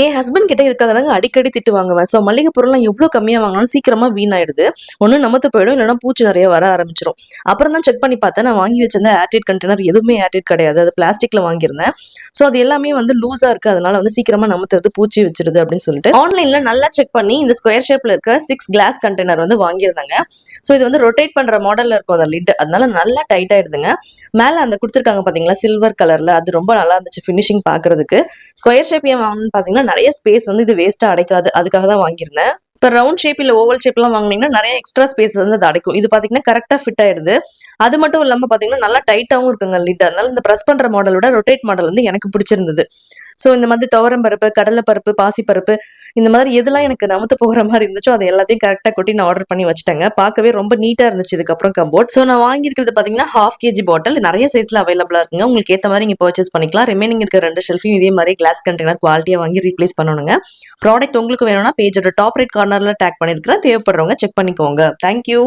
என் husband கிட்ட இதுக்காக தாங்க அடிக்கடி திட்டு வாங்குவேன். ஸோ மளிகை பொருள்லாம் எவ்வளோ கம்மியா வாங்கினாலும் சீக்கிரமா வீணாயிடுது. ஒண்ணு நமத்து போயிடும், இல்லைன்னா பூச்சி நெறைய வர ஆரம்பிச்சுரும். அப்புறம் தான் செக் பண்ணி பார்த்தேன். நான் வாங்கி வச்சிருந்த ஏர்டைட் கண்டெய்னர் எதுவுமே ஏர்டைட் கிடையாது. அது பிளாஸ்டிக்ல வாங்கியிருந்தேன். ஸோ அது எல்லாமே வந்து லூஸா இருக்கு. அதனால வந்து சீக்கிரமா நமத்துறது பூச்சி வச்சிருது அப்படின்னு சொல்லிட்டு ஆன்லைன்ல நல்லா செக் பண்ணி இந்த ஸ்கொயர் ஷேப்ல இருக்க 6 கிளாஸ் கண்டெய்னர் வந்து வாங்கியிருந்தாங்க. ஸோ இது வந்து ரொட்டேட் பண்ற மாடல்ல இருக்கும் அந்த லிட். அதனால நல்லா டைட் ஆயிடுதுங்க. மேல அந்த குடுத்துருக்காங்க பாத்தீங்களா சில்வர் கலர்ல, அது ரொம்ப நல்லா இருந்துச்சு ஃபினிஷிங் பாக்குறதுக்கு. ஸ்கொயர் ஷேப் ஏன் வாங்கணும்னு பாத்தீங்கன்னா நிறைய ஸ்பேஸ் வந்து இது வேஸ்டா அடைக்காது, அதுக்காக தான் வாங்கியிருந்தேன். இப்போ ரவுண்ட் ஷேப் இல்ல ஓவல் ஷேப்லாம் வாங்குனீங்கன்னா நிறைய எக்ஸ்ட்ரா ஸ்பேஸ் வந்து அது அடைக்கும். இது பாத்தீங்கன்னா கரெக்டா ஃபிட் ஆயிடுது. அது மட்டும் இல்லாம பாத்தீங்கன்னா நல்லா டைட்டாவும் இருக்குங்க லிட். அதனால இந்த பிரஸ் பண்ற மாடல் விட ரொட்டேட் மாடல் வந்து எனக்கு பிடிச்சிருந்தது. ஸோ இந்த மாதிரி துவரம் பருப்பு, கடலை பருப்பு, பாசி பருப்பு, இந்த மாதிரி எதெல்லாம் எனக்கு நமுத்து போகிற மாதிரி இருந்துச்சோ அது எல்லாத்தையும் கரெக்டாக கொட்டி நான் ஆர்டர் பண்ணி வச்சுட்டேங்க. பார்க்கவே ரொம்ப நீட்டா இருந்துச்சு இதுக்கப்புறம் கம்போர்ட். ஸோ நான் வாங்கியிருக்கிறது பார்த்தீங்கன்னா 1/2 kg பாட்டில் நிறைய சைஸ்ல அவைலபிளா இருக்குங்க. உங்களுக்கு ஏற்ற மாதிரி நீங்க பர்ச்சேஸ் பண்ணிக்கலாம். ரிமைனிங் இருக்க 2 ஷெல்ஃபையும் இதே மாதிரி கிளாஸ் கண்டெய்னர் குவாலிட்டியா வாங்கி ரீப்ளேஸ் பண்ணணுங்க. ப்ராடக்ட் உங்களுக்கு வேணும்னா பேஜோட டாப் ரைட் கார்னர்ல டேக் பண்ணிருக்கிறேன். தேவைப்படுறவங்க செக் பண்ணிக்கோங்க. தேங்க்யூ.